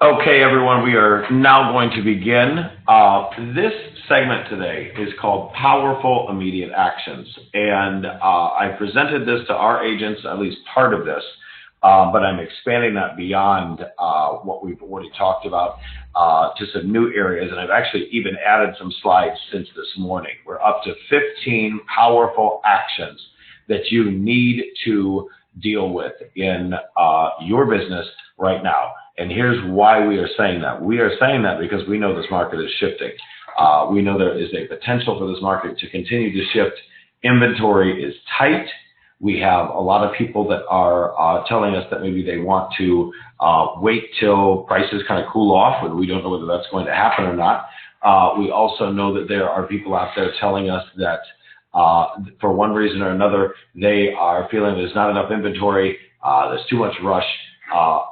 Okay, everyone, we are now going to begin. This segment today is called Powerful Immediate Actions. And I presented this to our agents, at least part of this, but I'm expanding that beyond what we've already talked about to some new areas. And I've actually even added some slides since this morning. We're up to 15 powerful actions that you need to deal with in your business right now. And here's why we are saying that. We are saying that because we know this market is shifting. We know there is a potential for this market to continue to shift. Inventory is tight. We have a lot of people that are telling us that maybe they want to wait till prices kind of cool off, and we don't know whether that's going to happen or not. We also know that there are people out there telling us that for one reason or another, they are feeling there's not enough inventory, there's too much rush.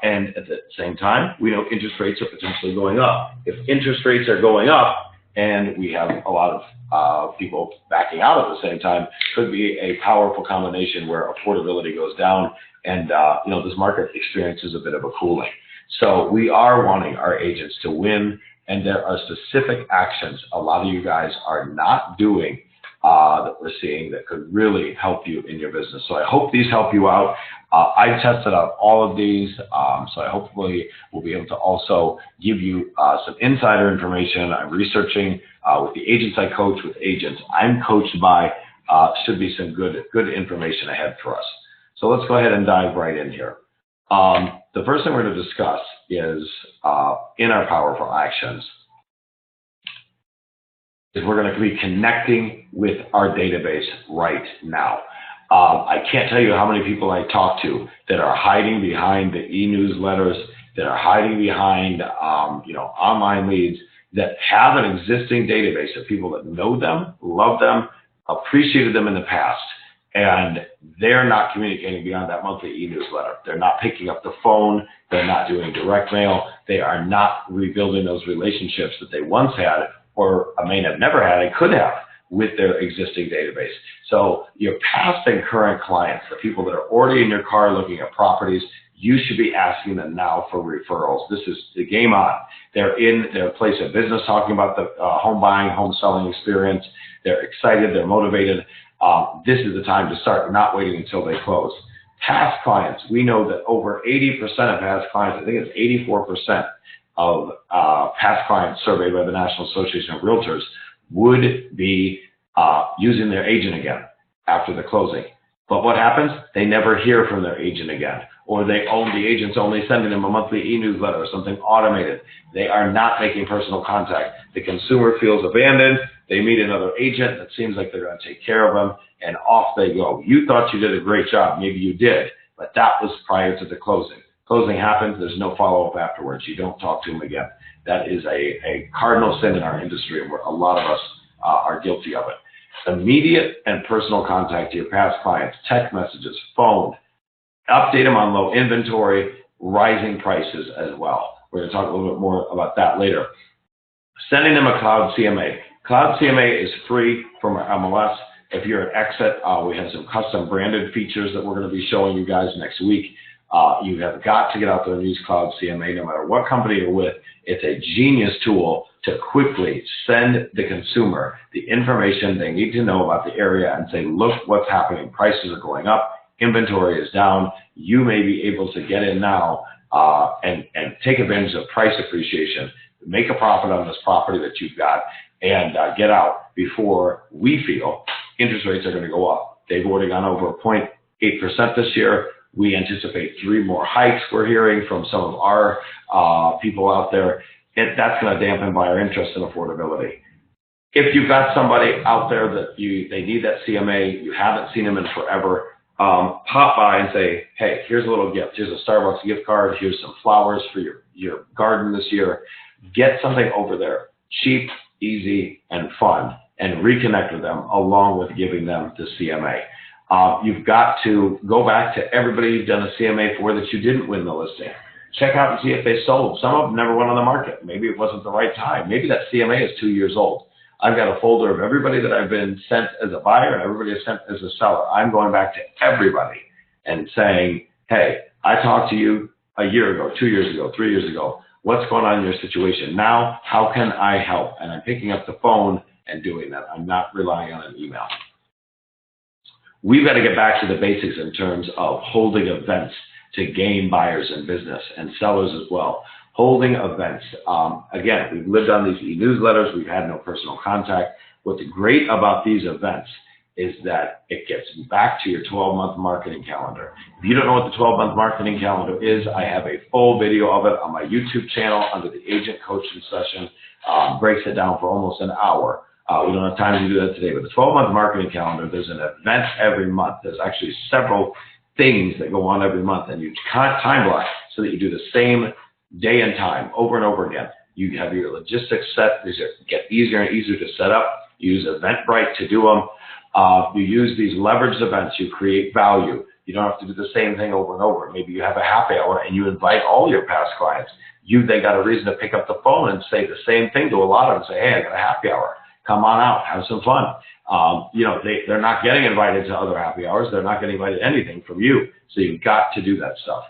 And at the same time, we know interest rates are potentially going up. If interest rates are going up and we have a lot of people backing out at the same time, could be a powerful combination where affordability goes down and this market experiences a bit of a cooling. So we are wanting our agents to win, and there are specific actions a lot of you guys are not doing that we're seeing that could really help you in your business. So I hope these help you out. I tested out all of these, so I hopefully will be able to also give you some insider information. I'm researching with the agents I coach, with agents I'm coached by. Should be some good information ahead for us. So let's go ahead and dive right in here. The first thing we're going to discuss is in our powerful actions is we're going to be connecting with our database right now. I can't tell you how many people I talk to that are hiding behind the e-newsletters, that are hiding behind online leads, that have an existing database of people that know them, love them, appreciated them in the past, and they're not communicating beyond that monthly e-newsletter. They're not picking up the phone. They're not doing direct mail. They are not rebuilding those relationships that they once had or may have never had and could have with their existing database. So your past and current clients, the people that are already in your car looking at properties, you should be asking them now for referrals. This is the game on. They're in their place of business talking about the home buying, home selling experience. They're excited, they're motivated. This is the time to start, not waiting until they close. Past clients, we know that over 80% of past clients, I think it's 84% of past clients surveyed by the National Association of Realtors would be using their agent again after the closing. But what happens? They never hear from their agent again, or the agent's only sending them a monthly e-newsletter or something automated. They are not making personal contact. The consumer feels abandoned. They meet another agent that seems like they're going to take care of them, and off they go. You thought you did a great job. Maybe you did, but that was prior to the closing. Closing happens, there's no follow-up afterwards. You don't talk to them again. That is a cardinal sin in our industry, and where a lot of us are guilty of it. Immediate and personal contact to your past clients, text messages, phone, update them on low inventory, rising prices as well. We're going to talk a little bit more about that later. Sending them a Cloud CMA. Cloud CMA is free from our MLS. If you're at Exit, we have some custom branded features that we're going to be showing you guys next week. You have got to get out there and use Cloud CMA no matter what company you're with. It's a genius tool to quickly send the consumer the information they need to know about the area and say, look what's happening. Prices are going up. Inventory is down. You may be able to get in now and take advantage of price appreciation, make a profit on this property that you've got, and get out before we feel interest rates are going to go up. They've already gone over 0.8% this year. We anticipate 3 more hikes we're hearing from some of our people out there. That's going to dampen buyer interest and affordability. If you've got somebody out there that they need that CMA, you haven't seen them in forever, pop by and say, hey, here's a little gift. Here's a Starbucks gift card. Here's some flowers for your garden this year. Get something over there, cheap, easy, and fun, and reconnect with them along with giving them the CMA. You've got to go back to everybody you've done a CMA for that you didn't win the listing. Check out and see if they sold. Some of them never went on the market. Maybe it wasn't the right time. Maybe that CMA is 2 years old. I've got a folder of everybody that I've been sent as a buyer and everybody is sent as a seller. I'm going back to everybody and saying, hey, I talked to you a year ago, 2 years ago, 3 years ago. What's going on in your situation? Now, how can I help? And I'm picking up the phone and doing that. I'm not relying on an email. We've got to get back to the basics in terms of holding events to gain buyers in business and sellers as well. Holding events. Again, we've lived on these e-newsletters. We've had no personal contact. What's great about these events is that it gets back to your 12-month marketing calendar. If you don't know what the 12-month marketing calendar is, I have a full video of it on my YouTube channel under the Agent Coaching Session. Breaks it down for almost an hour. We don't have time to do that today, but the 12-month marketing calendar, there's an event every month. There's actually several things that go on every month, and you time block so that you do the same day and time over and over again. You have your logistics set. These get easier and easier to set up. You use Eventbrite to do them. You use these leveraged events. You create value. You don't have to do the same thing over and over. Maybe you have a happy hour and you invite all your past clients. They got a reason to pick up the phone and say the same thing to a lot of them. Say, hey, I got a happy hour. Come on out, have some fun. They're not getting invited to other happy hours. They're not getting invited to anything from you. So you've got to do that stuff.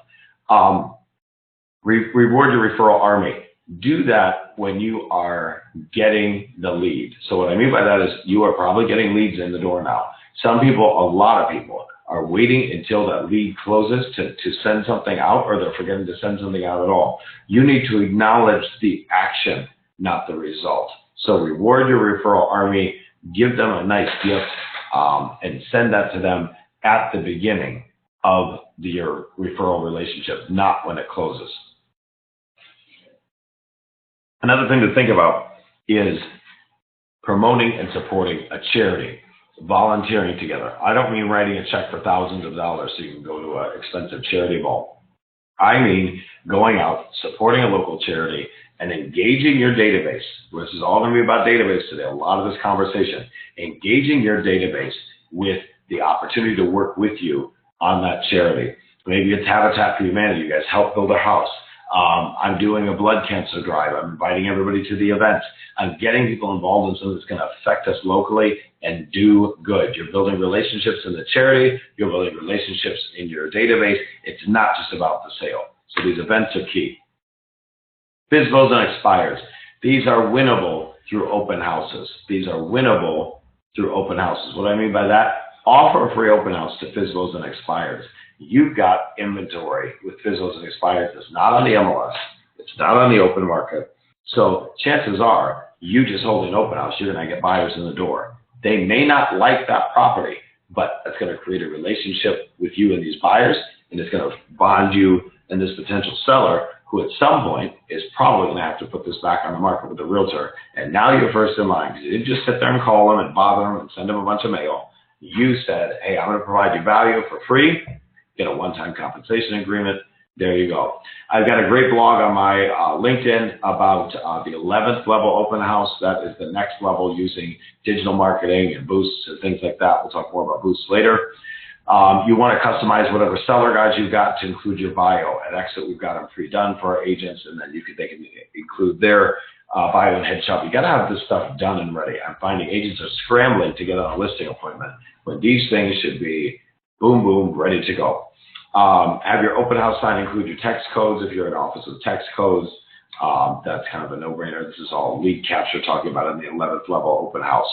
Reward your referral army. Do that when you are getting the lead. So what I mean by that is you are probably getting leads in the door now. Some people, a lot of people, are waiting until that lead closes to send something out, or they're forgetting to send something out at all. You need to acknowledge the action, not the result. So reward your referral army, give them a nice gift, and send that to them at the beginning of your referral relationship, not when it closes. Another thing to think about is promoting and supporting a charity, volunteering together. I don't mean writing a check for thousands of dollars so you can go to an expensive charity ball. I mean going out, supporting a local charity, and engaging your database. This is all going to be about database today, a lot of this conversation. Engaging your database with the opportunity to work with you on that charity. Maybe it's Habitat for Humanity. You guys help build a house. I'm doing a blood cancer drive. I'm inviting everybody to the event. I'm getting people involved in something that's going to affect us locally and do good. You're building relationships in the charity. You're building relationships in your database. It's not just about the sale. So these events are key. FSBOS and expires. These are winnable through open houses. These are winnable through open houses. What do I mean by that? Offer a free open house to FSBOS and expires. You've got inventory with FSBOS and expires. It's not on the MLS. It's not on the open market. So chances are you just hold an open house, you're going to get buyers in the door. They may not like that property, but it's going to create a relationship with you and these buyers, and it's going to bond you and this potential seller, who at some point is probably going to have to put this back on the market with the realtor. And now you're first in line, because you didn't just sit there and call them and bother them and send them a bunch of mail. You said, hey, I'm going to provide you value for free, get a one-time compensation agreement. There you go. I've got a great blog on my LinkedIn about the 11th level open house. That is the next level using digital marketing and boosts and things like that. We'll talk more about boosts later. You want to customize whatever seller guides you've got to include your bio. At Exit, we've got them pre-done for our agents, and then they can include their bio and headshot. You got to have this stuff done and ready. I'm finding agents are scrambling to get on a listing appointment when these things should be boom, boom, ready to go. Have your open house sign include your text codes if you're in office with text codes. That's kind of a no-brainer. This is all lead capture talking about in the 11th level open house.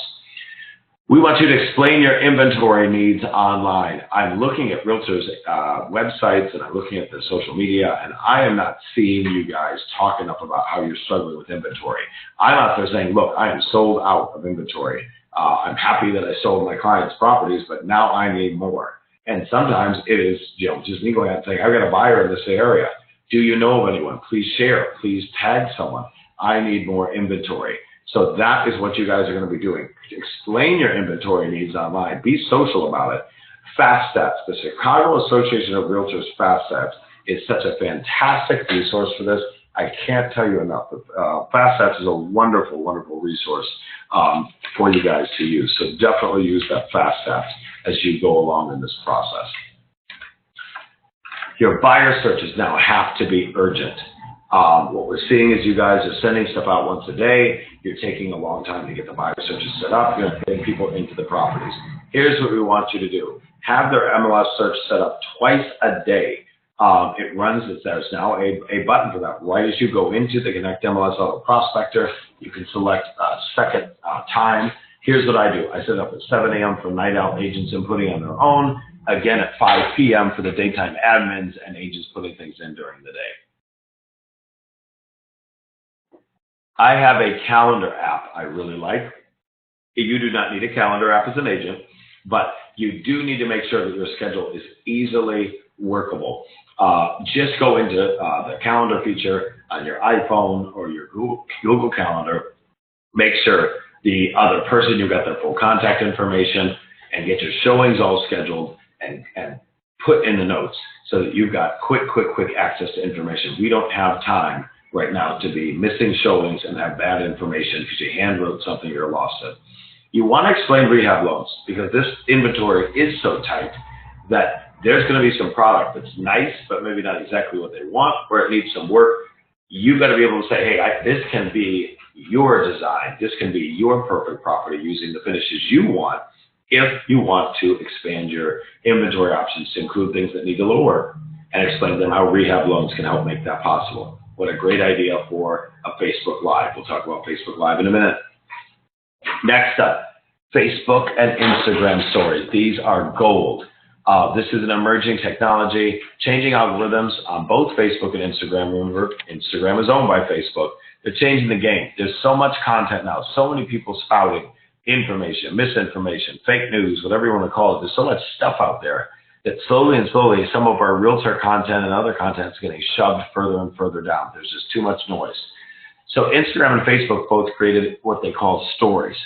We want you to explain your inventory needs online. I'm looking at realtors' websites and I'm looking at the social media, and I am not seeing you guys talk enough about how you're struggling with inventory. I'm out there saying, look, I am sold out of inventory. I'm happy that I sold my clients' properties, but now I need more. And sometimes it is, just me going out and saying, I've got a buyer in this area. Do you know of anyone? Please share. Please tag someone. I need more inventory. So that is what you guys are going to be doing. Explain your inventory needs online. Be social about it. Fast Stats, the Chicago Association of Realtors Fast Stats is such a fantastic resource for this. I can't tell you enough. Fast Stats is a wonderful, wonderful resource for you guys to use. So definitely use that Fast Stats as you go along in this process. Your buyer searches now have to be urgent. What we're seeing is you guys are sending stuff out once a day. You're taking a long time to get the buyer searches set up. You're getting people into the properties. Here's what we want you to do. Have their MLS search set up twice a day. There's now a button for that. Right as you go into the Connect MLS Auto Prospector, you can select a second time. Here's what I do. I set up at 7 a.m. for night out agents inputting on their own. Again, at 5 p.m. for the daytime admins and agents putting things in during the day. I have a calendar app I really like. You do not need a calendar app as an agent, but you do need to make sure that your schedule is easily workable. Just go into the calendar feature on your iPhone or your Google Calendar. Make sure the other person, you've got their full contact information, and get your showings all scheduled and put in the notes so that you've got quick access to information. We don't have time right now to be missing showings and have bad information because you hand wrote something you're lost in. You want to explain rehab loans because this inventory is so tight that there's going to be some product that's nice, but maybe not exactly what they want, or it needs some work. You've got to be able to say, hey, this can be your design. This can be your perfect property using the finishes you want if you want to expand your inventory options to include things that need a little work and explain to them how rehab loans can help make that possible. What a great idea for a Facebook Live. We'll talk about Facebook Live in a minute. Next up, Facebook and Instagram stories. These are gold. This is an emerging technology, changing algorithms on both Facebook and Instagram. Remember, Instagram is owned by Facebook. They're changing the game. There's so much content now, so many people spouting information, misinformation, fake news, whatever you want to call it. There's so much stuff out there that slowly some of our realtor content and other content is getting shoved further and further down. There's just too much noise. So Instagram and Facebook both created what they call stories.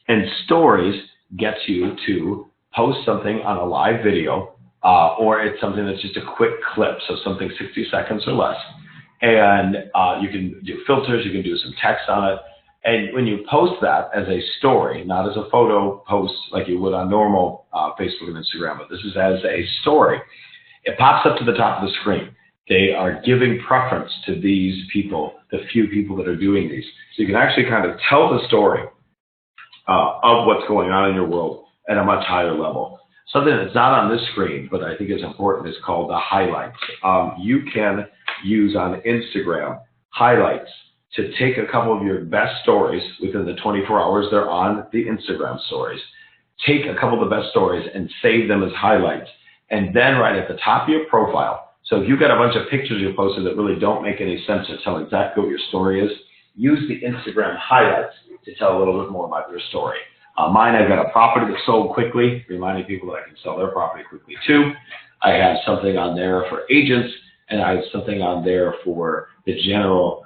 And stories gets you to post something on a live video, or it's something that's just a quick clip, so something 60 seconds or less. And you can do filters, you can do some text on it. And when you post that as a story, not as a photo post like you would on normal Facebook and Instagram, but this is as a story, it pops up to the top of the screen. They are giving preference to these people, the few people that are doing these. So you can actually kind of tell the story of what's going on in your world at a much higher level. Something that's not on this screen, but I think is important, is called the highlights. You can use on Instagram highlights to take a couple of your best stories within the 24 hours they're on the Instagram stories. Take a couple of the best stories and save them as highlights. And then right at the top of your profile, so if you've got a bunch of pictures you posted that really don't make any sense to tell exactly what your story is, use the Instagram highlights to tell a little bit more about your story. Mine, I've got a property that sold quickly, reminding people that I can sell their property quickly too. I have something on there for agents, and I have something on there for the general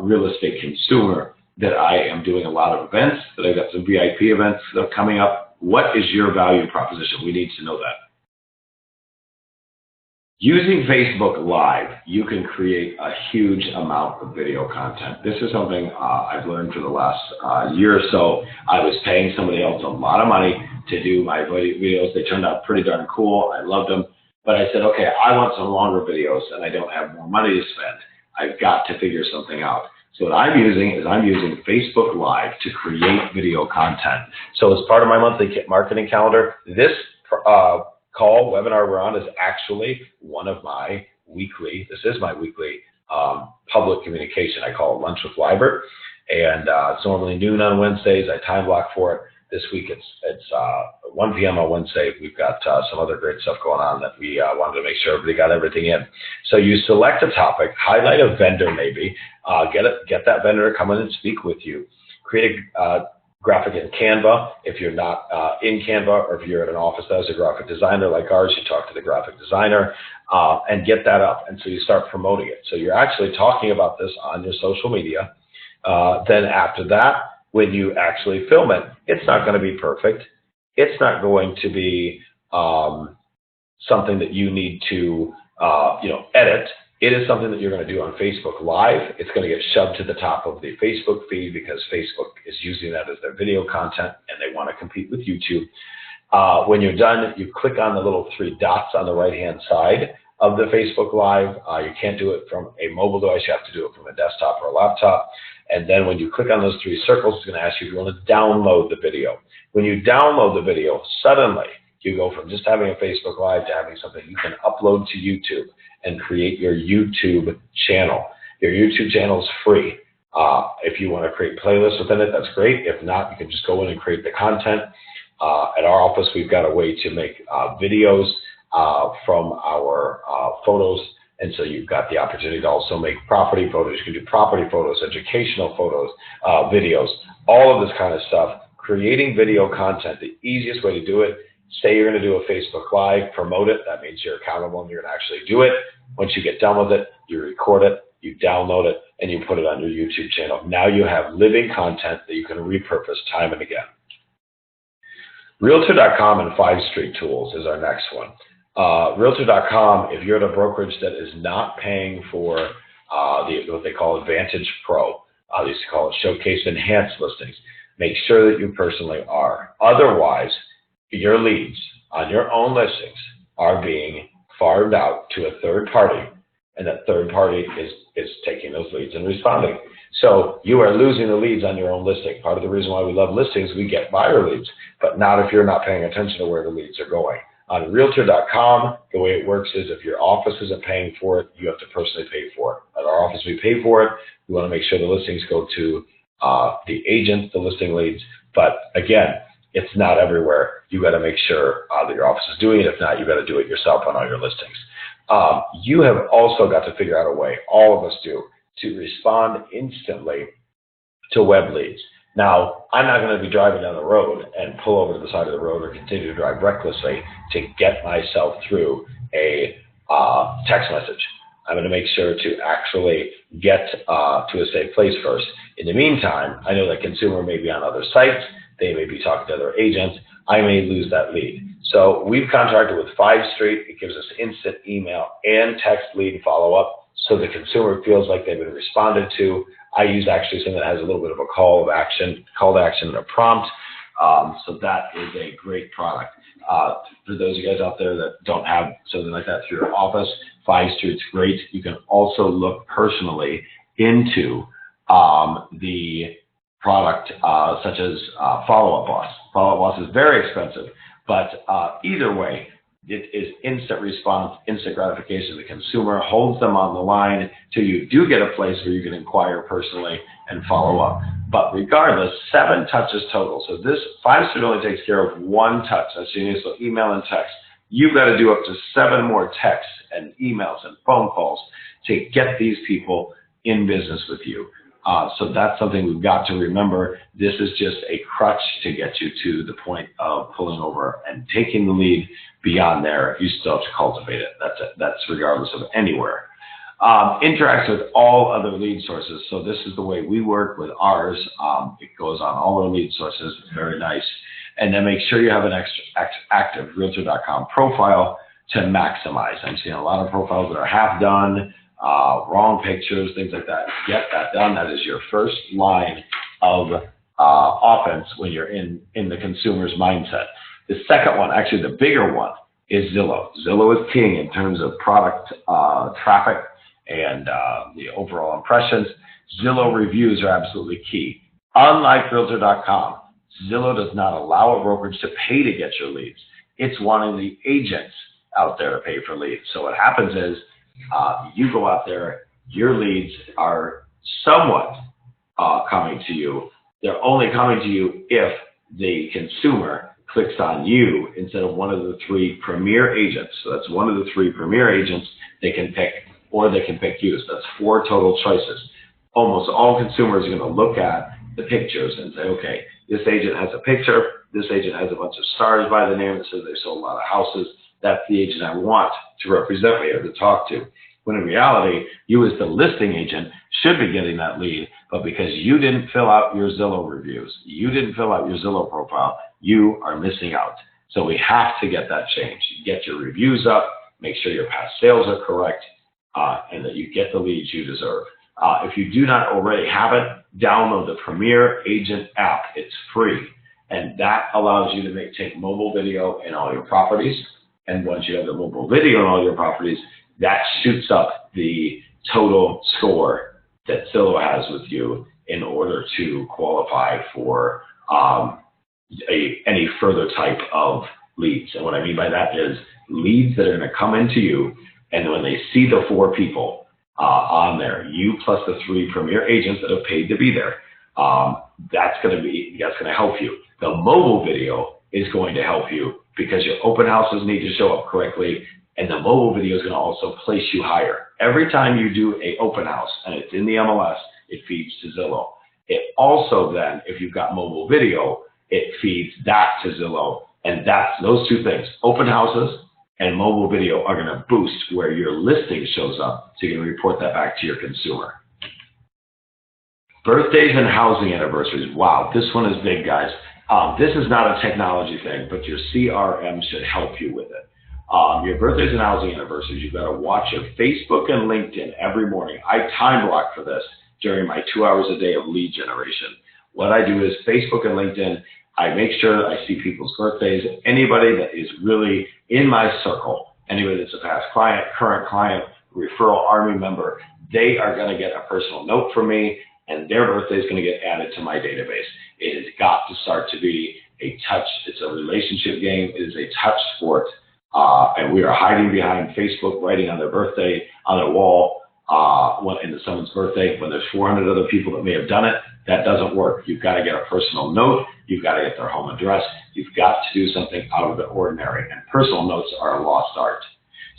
real estate consumer that I am doing a lot of events, that I've got some VIP events that are coming up. What is your value proposition? We need to know that. Using Facebook Live, you can create a huge amount of video content. This is something I've learned for the last year or so. I was paying somebody else a lot of money to do my videos. They turned out pretty darn cool. I loved them. But I said, okay, I want some longer videos and I don't have more money to spend. I've got to figure something out. So what I'm using is I'm using Facebook Live to create video content. So as part of my monthly marketing calendar, this webinar we're on is actually one of my weekly, this is my weekly public communication. I call it Lunch with Libert. And it's normally noon on Wednesdays. I time block for it. This week it's 1 p.m. on Wednesday. We've got some other great stuff going on that we wanted to make sure everybody got everything in. So you select a topic, highlight a vendor maybe, get that vendor to come in and speak with you. Create a graphic in Canva. If you're not in Canva, or if you're at an office that has a graphic designer like ours, you talk to the graphic designer and get that up. And so you start promoting it. So you're actually talking about this on your social media. Then after that, when you actually film it, it's not going to be perfect. It's not going to be something that you need to edit. It is something that you're going to do on Facebook Live. It's going to get shoved to the top of the Facebook feed because Facebook is using that as their video content and they want to compete with YouTube. When you're done, you click on the little 3 dots on the right-hand side of the Facebook Live. You can't do it from a mobile device. You have to do it from a desktop or a laptop. And then when you click on those 3 circles, it's going to ask you if you want to download the video. When you download the video, suddenly You go from just having a Facebook Live to having something you can upload to YouTube and create your YouTube channel. Your YouTube channel is free. If you want to create playlists within it, that's great. If not, you can just go in and create the content. At our office, we've got a way to make videos from our photos. And so you've got the opportunity to also make property photos. You can do property photos, educational photos, videos, all of this kind of stuff. Creating video content, the easiest way to do it, say you're going to do a Facebook Live, promote it. That means you're accountable and you're going to actually do it. Once you get done with it, you record it, you download it, and you put it on your YouTube channel. Now you have living content that you can repurpose time and again. Realtor.com and 5th Street Tools is our next one. Realtor.com, if you're at a brokerage that is not paying for what they call Advantage Pro, they used to call it Showcase Enhanced Listings, make sure that you personally are. Otherwise, your leads on your own listings are being farmed out to a third party, and that third party is taking those leads and responding. So you are losing the leads on your own listing. Part of the reason why we love listings, we get buyer leads, but not if you're not paying attention to where the leads are going. On Realtor.com, the way it works is if your office isn't paying for it, you have to personally pay for it. At our office, we pay for it. We want to make sure the listings go to the agent, the listing leads. But again, it's not everywhere. You got to make sure that your office is doing it. If not, you got to do it yourself on all your listings. You have also got to figure out a way, all of us do, to respond instantly to web leads. Now, I'm not going to be driving down the road and pull over to the side of the road or continue to drive recklessly to get myself through a text message. I'm going to make sure to actually get to a safe place first. In the meantime, I know that consumer may be on other sites. They may be talking to other agents. I may lose that lead. So we've contracted with 5th Street. It gives us instant email and text lead follow-up so the consumer feels like they've been responded to. I use actually something that has a little bit of a call to action and a prompt. So that is a great product. For those of you guys out there that don't have something like that through your office, 5th Street's great. You can also look personally into the product such as Follow-Up Boss. Follow-Up Boss is very expensive, but either way, it is instant response, instant gratification. The consumer holds them on the line till you do get a place where you can inquire personally and follow up. But regardless, 7 touches total. So this 5th Street only takes care of 1 touch. That's unique. So email and text. You've got to do up to 7 more texts and emails and phone calls to get these people in business with you. So that's something we've got to remember. This is just a crutch to get you to the point of pulling over and taking the lead. Beyond there, you still have to cultivate it. That's regardless of anywhere. Interacts with all other lead sources. So this is the way we work with ours. It goes on all our lead sources. It's very nice. And then make sure you have an active Realtor.com profile to maximize. I'm seeing a lot of profiles that are half done, wrong pictures, things like that. Get that done. That is your first line of offense when you're in the consumer's mindset. The second one, actually the bigger one, is Zillow. Zillow is king in terms of product traffic and the overall impressions. Zillow reviews are absolutely key. Unlike Realtor.com, Zillow does not allow a brokerage to pay to get your leads. It's wanting the agents out there to pay for leads. So what happens is you go out there, your leads are somewhat coming to you. They're only coming to you if the consumer clicks on you instead of one of the 3 premier agents. So that's one of the 3 premier agents they can pick, or they can pick you. So that's 4 total choices. Almost all consumers are going to look at the pictures and say, okay, this agent has a picture. This agent has a bunch of stars by the name that says they sold a lot of houses. That's the agent I want to represent me or to talk to. When in reality, you as the listing agent should be getting that lead, but because you didn't fill out your Zillow reviews, you didn't fill out your Zillow profile, you are missing out. So we have to get that changed. Get your reviews up, make sure your past sales are correct, and that you get the leads you deserve. If you do not already have it, download the Premier Agent app. It's free, and that allows you to take mobile video in all your properties. And once you have the mobile video in all your properties, that shoots up the total score that Zillow has with you in order to qualify for any further type of leads. And what I mean by that is leads that are going to come into you, and when they see the 4 people on there, you plus the 3 premier agents that have paid to be there, that's going to help you. The mobile video is going to help you because your open houses need to show up correctly, and the mobile video is going to also place you higher. Every time you do an open house and it's in the MLS, it feeds to Zillow. It also then, if you've got mobile video, it feeds that to Zillow, and that's those 2 things. Open houses and mobile video are going to boost where your listing shows up, so you can report that back to your consumer. Birthdays and housing anniversaries. Wow, this one is big, guys. This is not a technology thing, but your CRM should help you with it. Your birthdays and housing anniversaries, you've got to watch your Facebook and LinkedIn every morning. I time block for this during my 2 hours a day of lead generation. What I do is Facebook and LinkedIn, I make sure I see people's birthdays. Anybody that is really in my circle, anybody that's a past client, current client, referral army member, they are going to get a personal note from me, and their birthday is going to get added to my database. It has got to start to be a touch. It's a relationship game. It is a touch sport. And we are hiding behind Facebook, writing on their birthday on their wall in someone's birthday when there's 400 other people that may have done it. That doesn't work. You've got to get a personal note. You've got to get their home address. You've got to do something out of the ordinary. And personal notes are a lost art.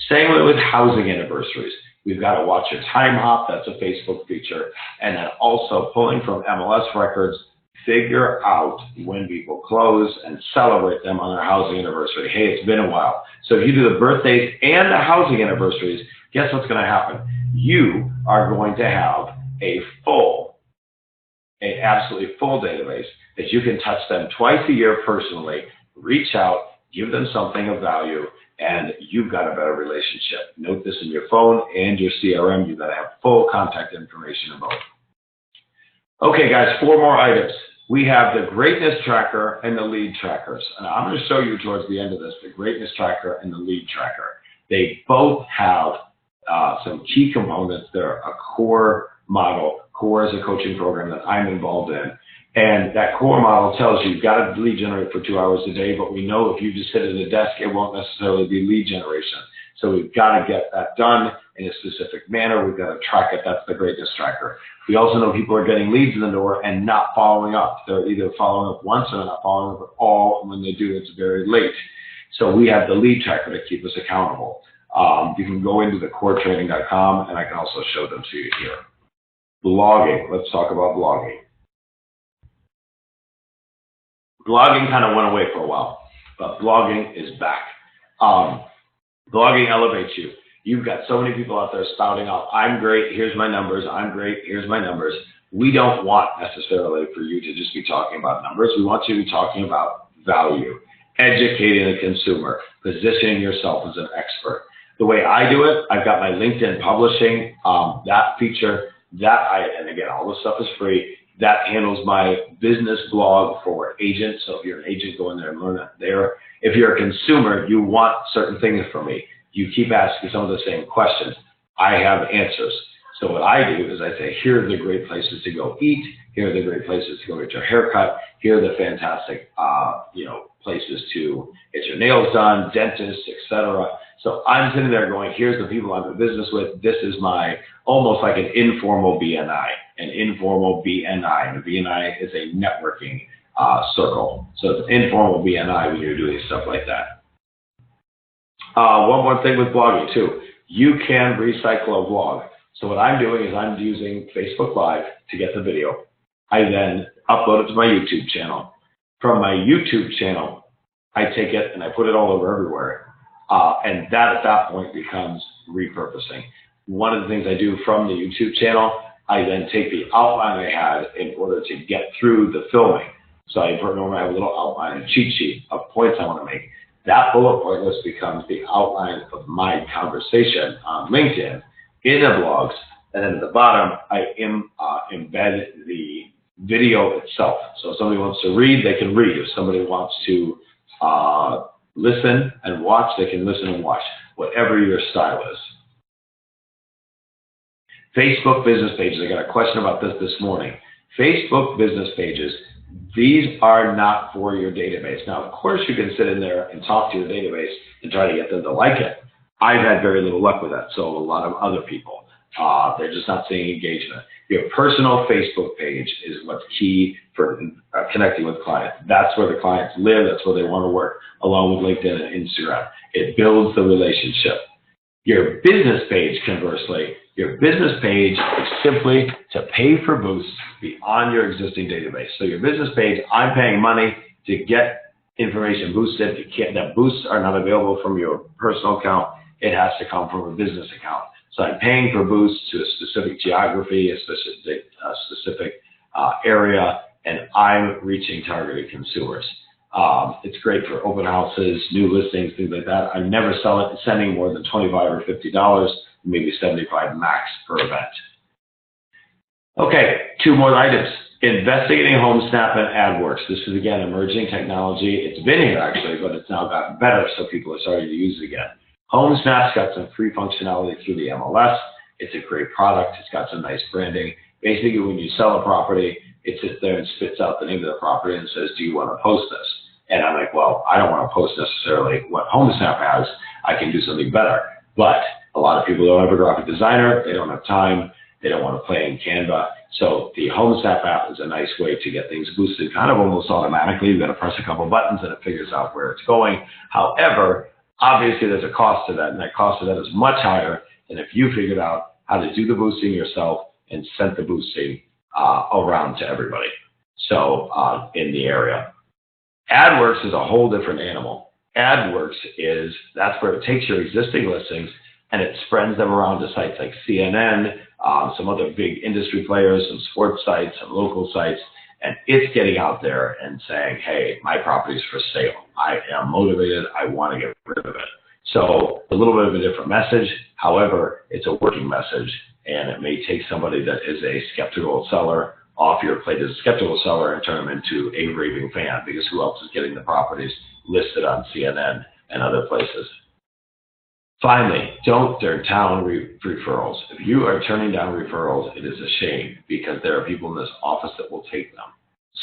Same way with housing anniversaries. We've got to watch your time hop. That's a Facebook feature. And then also pulling from MLS records, figure out when people close and celebrate them on their housing anniversary. Hey, it's been a while. So if you do the birthdays and the housing anniversaries, guess what's going to happen? You are going to have an absolutely full database that you can touch them twice a year personally, reach out, give them something of value, and you've got a better relationship. Note this in your phone and your CRM. You've got to have full contact information in both. Okay, guys, 4 more items. We have the greatness tracker and the lead trackers. And I'm going to show you towards the end of this, the greatness tracker and the lead tracker. They both have some key components. They're a core model. Core is a coaching program that I'm involved in. And that core model tells you you've got to lead generate for 2 hours a day, but we know if you just sit at a desk, it won't necessarily be lead generation. So we've got to get that done in a specific manner. We've got to track it. That's the greatness tracker. We also know people are getting leads in the door and not following up. They're either following up once or they're not following up at all. And when they do, it's very late. So we have the lead tracker to keep us accountable. You can go into the coretraining.com, and I can also show them to you here. Blogging. Let's talk about blogging. Blogging kind of went away for a while, but blogging is back. Blogging elevates you. You've got so many people out there spouting out, I'm great, here's my numbers, I'm great, here's my numbers. We don't want necessarily for you to just be talking about numbers. We want you to be talking about value, educating the consumer, positioning yourself as an expert. The way I do it, I've got my LinkedIn publishing, that feature, and again, all this stuff is free. That handles my business blog for agents. So if you're an agent, go in there and learn that there. If you're a consumer, you want certain things from me. You keep asking some of the same questions. I have answers. So what I do is I say, here are the great places to go eat. Here are the great places to go get your hair cut. Here are the fantastic, places to get your nails done, dentists, etc. So I'm sitting there going, here's the people I'm in business with. This is my almost like an informal BNI. An informal BNI. And a BNI is a networking circle. So it's an informal BNI when you're doing stuff like that. One more thing with blogging too. You can recycle a blog. So what I'm doing is I'm using Facebook Live to get the video. I then upload it to my YouTube channel. From my YouTube channel, I take it and I put it all over everywhere. And that at that point becomes repurposing. One of the things I do from the YouTube channel, I then take the outline I had in order to get through the filming. So I normally have a little outline, a cheat sheet of points I want to make. That bullet point list becomes the outline of my conversation on LinkedIn in the blogs. And then at the bottom, I embed the video itself. So if somebody wants to read, they can read. If somebody wants to listen and watch, they can listen and watch, whatever your style is. Facebook business pages. I got a question about this morning. Facebook business pages These are not for your database. Now, of course, you can sit in there and talk to your database and try to get them to like it. I've had very little luck with that, so a lot of other people. They're just not seeing engagement. Your personal Facebook page is what's key for connecting with clients. That's where the clients live. That's where they want to work, along with LinkedIn and Instagram. It builds the relationship. Your business page, conversely, your business page is simply to pay for boosts beyond your existing database. So your business page, I'm paying money to get information boosted. The boosts are not available from your personal account. It has to come from a business account. So I'm paying for boosts to a specific geography, a specific area, and I'm reaching targeted consumers. It's great for open houses, new listings, things like that. I'm never sending more than $25 or $50, maybe $75 max per event. Okay, 2 more items. Investigating HOMESNAP and ADWERX. This is, again, emerging technology. It's been here, actually, but it's now gotten better, so people are starting to use it again. HOMESNAP's got some free functionality through the MLS. It's a great product. It's got some nice branding. Basically, when you sell a property, it sits there and spits out the name of the property and says, do you want to post this? And I'm like, well, I don't want to post necessarily what HOMESNAP has. I can do something better. But a lot of people don't have a graphic designer. They don't have time. They don't want to play in Canva. So the HOMESNAP app is a nice way to get things boosted kind of almost automatically. You've got to press a couple buttons and it figures out where it's going. However, obviously there's a cost to that, and that cost to that is much higher than if you figured out how to do the boosting yourself and sent the boosting around to everybody. So in the area. ADWERX is a whole different animal. ADWERX that's where it takes your existing listings and it spreads them around to sites like CNN, some other big industry players, some sports sites, some local sites, and it's getting out there and saying, hey, my property is for sale. I am motivated. I want to get rid of it. So a little bit of a different message. However, it's a working message, and it may take somebody that is a skeptical seller off your plate as a skeptical seller and turn them into a raving fan, because who else is getting the properties listed on CNN and other places? Finally, don't turn down referrals. If you are turning down referrals, it is a shame, because there are people in this office that will take them.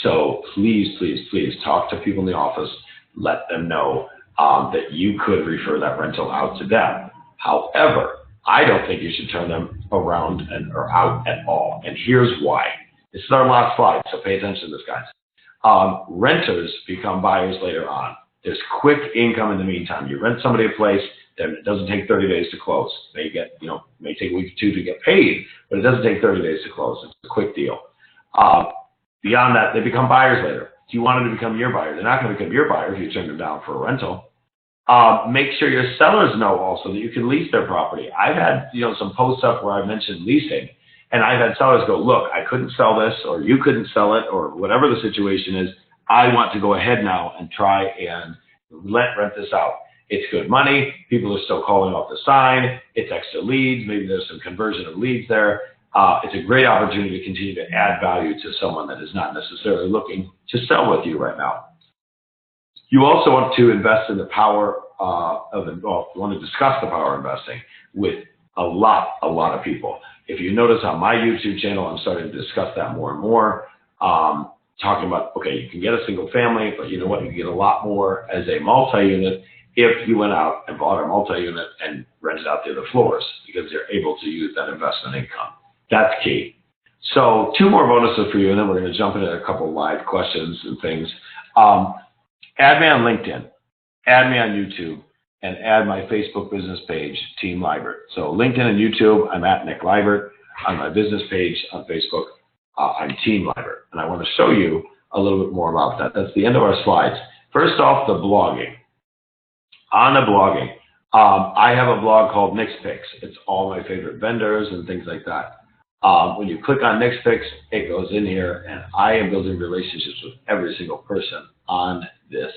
So please, please, please talk to people in the office. Let them know that you could refer that rental out to them. However, I don't think you should turn them around or out at all. And here's why. This is our last slide, so pay attention to this, guys. Renters become buyers later on. There's quick income in the meantime. You rent somebody a place, then it doesn't take 30 days to close. May take a week or 2 to get paid, but it doesn't take 30 days to close. It's a quick deal. Beyond that, they become buyers later. Do you want them to become your buyer? They're not going to become your buyer if you turn them down for a rental. Make sure your sellers know also that you can lease their property. I've had some posts up where I mentioned leasing, and I've had sellers go, look, I couldn't sell this, or you couldn't sell it, or whatever the situation is. I want to go ahead now and try and rent this out. It's good money. People are still calling off the sign. It's extra leads. Maybe there's some conversion of leads there. It's a great opportunity to continue to add value to someone that is not necessarily looking to sell with you right now. You also want to invest in the power you want to discuss the power of investing with a lot of people. If you notice on my YouTube channel, I'm starting to discuss that more and more, talking about, okay, you can get a single family, but you know what, you can get a lot more as a multi-unit if you went out and bought a multi-unit and rented out the other floors, because you're able to use that investment income. That's key. So 2 more bonuses for you, and then we're going to jump into a couple of live questions and things. Add me on LinkedIn, add me on YouTube, and add my Facebook business page, Team Libert. So LinkedIn and YouTube, I'm at Nick Libert. On my business page on Facebook, I'm Team Libert. And I want to show you a little bit more about that. That's the end of our slides. First off, the blogging. On the blogging, I have a blog called Nick's Picks. It's all my favorite vendors and things like that. When you click on Nick's Picks, it goes in here, and I am building relationships with every single person on this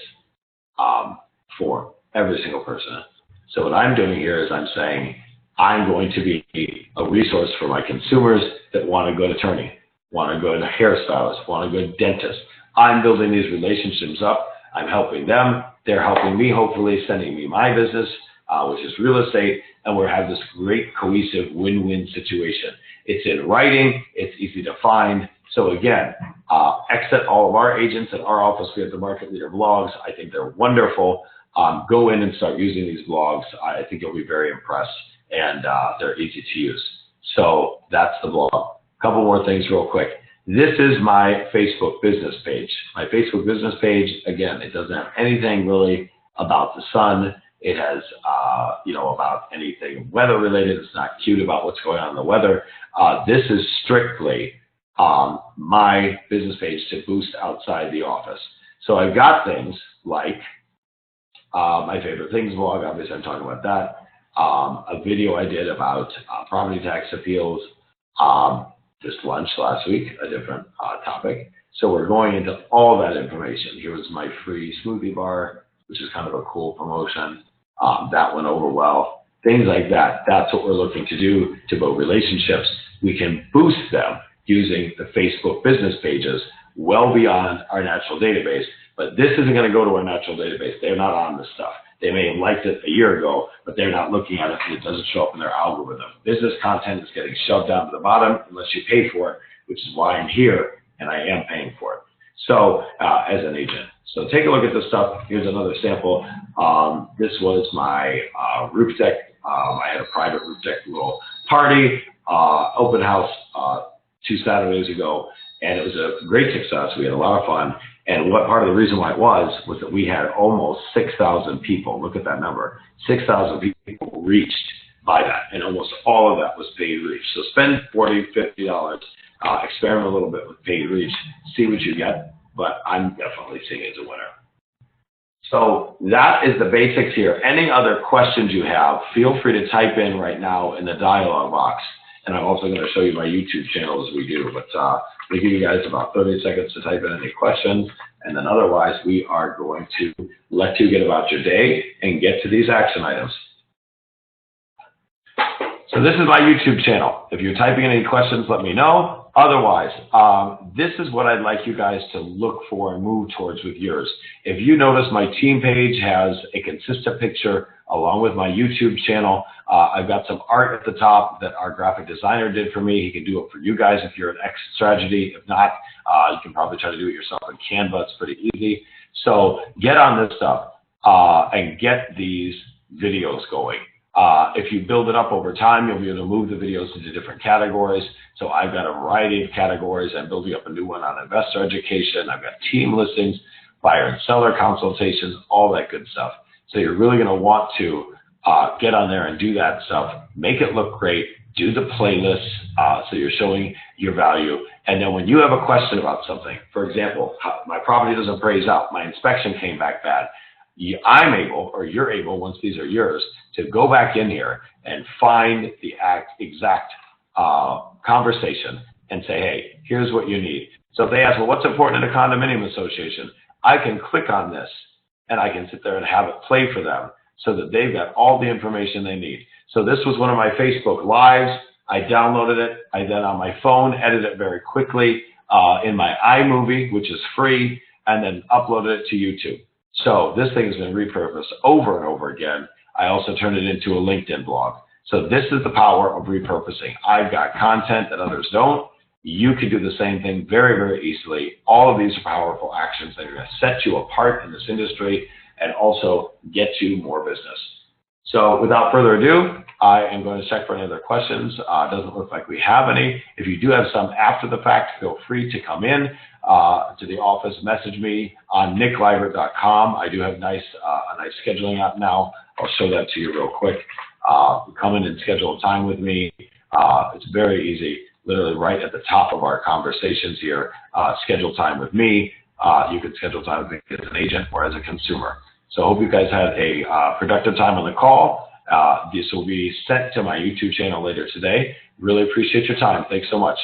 forum, every single person. So what I'm doing here is I'm saying I'm going to be a resource for my consumers that want a good attorney, want to go to hairstylist, want a good dentist. I'm building these relationships up. I'm helping them. They're helping me, hopefully, sending me my business, which is real estate, and we're having this great cohesive win-win situation. It's in writing. It's easy to find. So again, exit all of our agents at our office. We have the Market Leader blogs. I think they're wonderful. Go in and start using these blogs. I think you'll be very impressed, and they're easy to use. So that's the blog. A couple more things real quick. This is my Facebook business page. My Facebook business page, again, it doesn't have anything really about the sun. It has, about anything weather related. It's not cute about what's going on in the weather. This is strictly my business page to boost outside the office. So I've got things like my favorite things vlog. Obviously, I'm talking about that. A video I did about property tax appeals. Just lunch last week, a different topic. So we're going into all that information. Here was my free smoothie bar, which is kind of a cool promotion. That went over well. Things like that. That's what we're looking to do to build relationships. We can boost them using the Facebook business pages well beyond our natural database. But this isn't going to go to our natural database. They're not on this stuff. They may have liked it a year ago, but they're not looking at it, and it doesn't show up in their algorithm. Business content is getting shoved down to the bottom unless you pay for it, which is why I'm here, and I am paying for it. So, as an agent. So take a look at this stuff. Here's another sample. This was my roof deck. I had a private roof deck little party, open house 2 Saturdays ago, and it was a great success. We had a lot of fun. And what part of the reason why it was that we had almost 6,000 people. Look at that number. 6,000 people reached by that, and almost all of that was paid reach. So spend $40, $50, experiment a little bit with paid reach, see what you get, but I'm definitely seeing it as a winner. So that is the basics here. Any other questions you have, feel free to type in right now in the dialog box. And I'm also going to show you my YouTube channel as we do. But we give you guys about 30 seconds to type in any questions. And then otherwise, we are going to let you get about your day and get to these action items. So this is my YouTube channel. If you're typing in any questions, let me know. Otherwise, this is what I'd like you guys to look for and move towards with yours. If you notice, my team page has a consistent picture along with my YouTube channel. I've got some art at the top that our graphic designer did for me. He can do it for you guys if you're an exit strategy. If not, you can probably try to do it yourself in Canva. It's pretty easy. So get on this stuff and get these videos going. If you build it up over time, you'll be able to move the videos into different categories. So I've got a variety of categories. I'm building up a new one on investor education. I've got team listings, buyer and seller consultations, all that good stuff. So you're really going to want to get on there and do that stuff. Make it look great. Do the playlists so you're showing your value. And then when you have a question about something, for example, my property doesn't appraise out, my inspection came back bad, I'm able, or you're able, once these are yours, to go back in here and find the exact conversation and say, hey, here's what you need. So if they ask, well, what's important in a condominium association? I can click on this and I can sit there and have it play for them so that they've got all the information they need. So this was one of my Facebook Lives. I downloaded it. I then on my phone edited it very quickly in my iMovie, which is free, and then uploaded it to YouTube. So this thing has been repurposed over and over again. I also turned it into a LinkedIn blog. So this is the power of repurposing. I've got content that others don't. You can do the same thing very, very easily. All of these are powerful actions that are going to set you apart in this industry and also get you more business. So without further ado, I am going to check for any other questions. It doesn't look like we have any. If you do have some after the fact, feel free to come in to the office, message me on nicklibert.com. I do have a nice scheduling app now. I'll show that to you real quick. Come in and schedule a time with me. It's very easy, literally right at the top of our conversations here. Schedule time with me. You can schedule time with me as an agent or as a consumer. So I hope you guys had a productive time on the call. This will be sent to my YouTube channel later today. Really appreciate your time. Thanks so much.